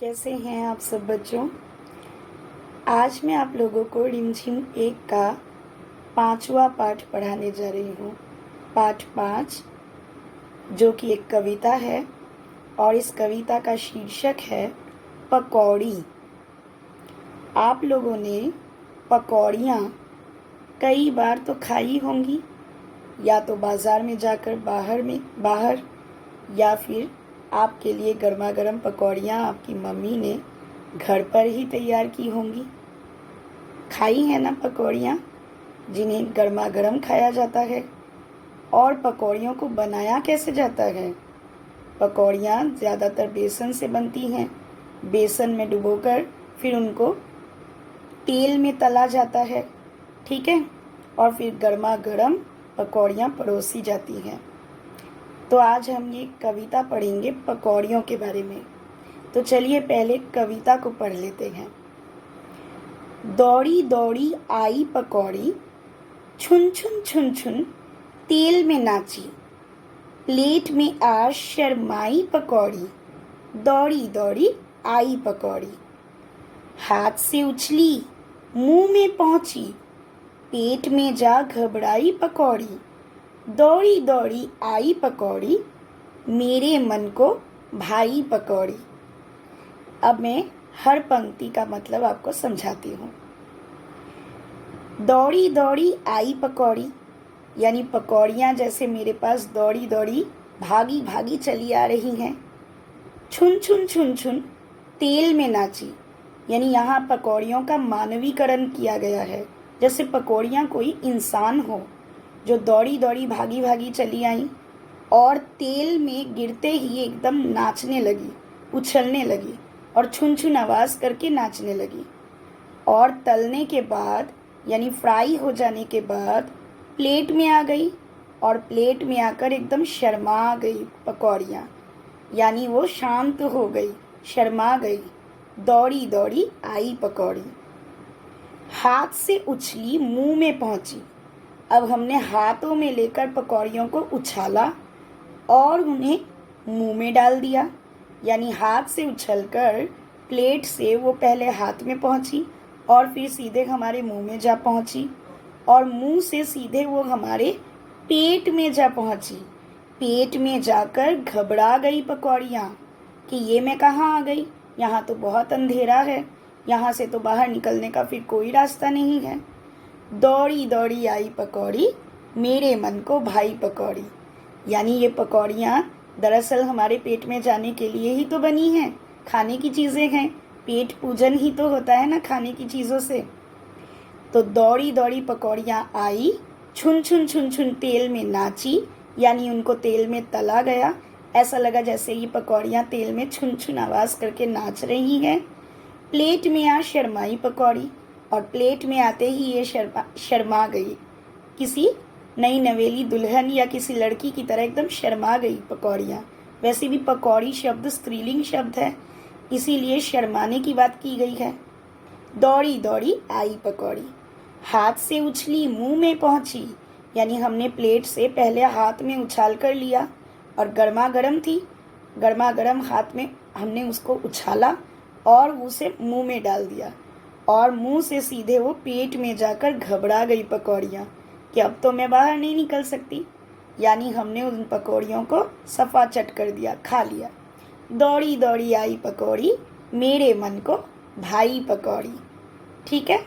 कैसे हैं आप सब बच्चों। आज मैं आप लोगों को रिमझिम 1 का 5वां पाठ पढ़ाने जा रही हूँ। पाठ 5 जो कि एक कविता है और इस कविता का शीर्षक है पकौड़ी। आप लोगों ने पकौड़ियाँ कई बार तो खाई होंगी, या तो बाज़ार में जाकर बाहर या फिर आपके लिए गर्मा गर्म पकौड़ियाँ आपकी मम्मी ने घर पर ही तैयार की होंगी। खाई है ना पकौड़ियाँ, जिन्हें गर्मा गर्म खाया जाता है। और पकौड़ियों को बनाया कैसे जाता है? पकौड़ियाँ ज़्यादातर बेसन से बनती हैं। बेसन में डुबोकर फिर उनको तेल में तला जाता है, ठीक है, और फिर गर्मा गर्म पकौड़ियाँ परोसी जाती हैं। तो आज हम ये कविता पढ़ेंगे पकौड़ियों के बारे में। तो चलिए पहले कविता को पढ़ लेते हैं। दौड़ी दौड़ी आई पकौड़ी, छुन छुन छुन छुन तेल में नाची। प्लेट में आ शर्माई पकौड़ी, दौड़ी दौड़ी आई पकौड़ी। हाथ से उछली मुंह में पहुंची, पेट में जा घबराई पकौड़ी, दौड़ी दौड़ी आई पकौड़ी, मेरे मन को भाई पकौड़ी। अब मैं हर पंक्ति का मतलब आपको समझाती हूँ। दौड़ी दौड़ी आई पकौड़ी यानी पकौड़ियाँ जैसे मेरे पास दौड़ी दौड़ी भागी भागी चली आ रही हैं। छुन छुन छुन छुन तेल में नाची, यानी यहाँ पकौड़ियों का मानवीकरण किया गया है, जैसे पकौड़ियाँ कोई इंसान हो जो दौड़ी दौड़ी भागी भागी चली आई और तेल में गिरते ही एकदम नाचने लगी, उछलने लगी और छुन छुन आवाज़ करके नाचने लगी। और तलने के बाद यानी फ्राई हो जाने के बाद प्लेट में आ गई और प्लेट में आकर एकदम शर्मा गई पकौड़ियाँ, यानी वो शांत हो गई, शर्मा गई। दौड़ी दौड़ी आई पकौड़ी। हाथ से उछली मुंह में पहुंची। अब हमने हाथों में लेकर पकौड़ियों को उछाला और उन्हें मुंह में डाल दिया, यानी हाथ से उछलकर प्लेट से वो पहले हाथ में पहुंची और फिर सीधे हमारे मुंह में जा पहुंची और मुंह से सीधे वो हमारे पेट में जा पहुंची। पेट में जाकर घबरा गई पकौड़ियाँ कि ये मैं कहाँ आ गई, यहाँ तो बहुत अंधेरा है, यहाँ से तो बाहर निकलने का फिर कोई रास्ता नहीं है। दौड़ी दौड़ी आई पकौड़ी, मेरे मन को भाई पकौड़ी, यानी ये पकौड़ियाँ दरअसल हमारे पेट में जाने के लिए ही तो बनी हैं, खाने की चीज़ें हैं। पेट पूजन ही तो होता है ना खाने की चीज़ों से। तो दौड़ी दौड़ी पकौड़ियाँ आई, छुन छुन छुन छुन तेल में नाची, यानी उनको तेल में तला गया। ऐसा लगा जैसे ये पकौड़ियाँ तेल में छुन छुन आवाज़ करके नाच रही हैं। प्लेट में आ शर्माई पकौड़ी, और प्लेट में आते ही ये शर्मा गई, किसी नई नवेली दुल्हन या किसी लड़की की तरह एकदम शर्मा गई पकौड़ियाँ। वैसे भी पकौड़ी शब्द स्त्रीलिंग शब्द है, इसीलिए शर्माने की बात की गई है। दौड़ी दौड़ी आई पकौड़ी। हाथ से उछली मुंह में पहुंची, यानी हमने प्लेट से पहले हाथ में उछाल कर लिया और गर्मा गर्म थी, गर्मा गर्म हाथ में हमने उसको उछाला और उसे मुंह में डाल दिया और मुंह से सीधे वो पेट में जाकर घबरा गई पकौड़ियाँ कि अब तो मैं बाहर नहीं निकल सकती, यानी हमने उन पकौड़ियों को सफ़ा चट कर दिया, खा लिया। दौड़ी दौड़ी आई पकौड़ी, मेरे मन को भाई पकौड़ी। ठीक है।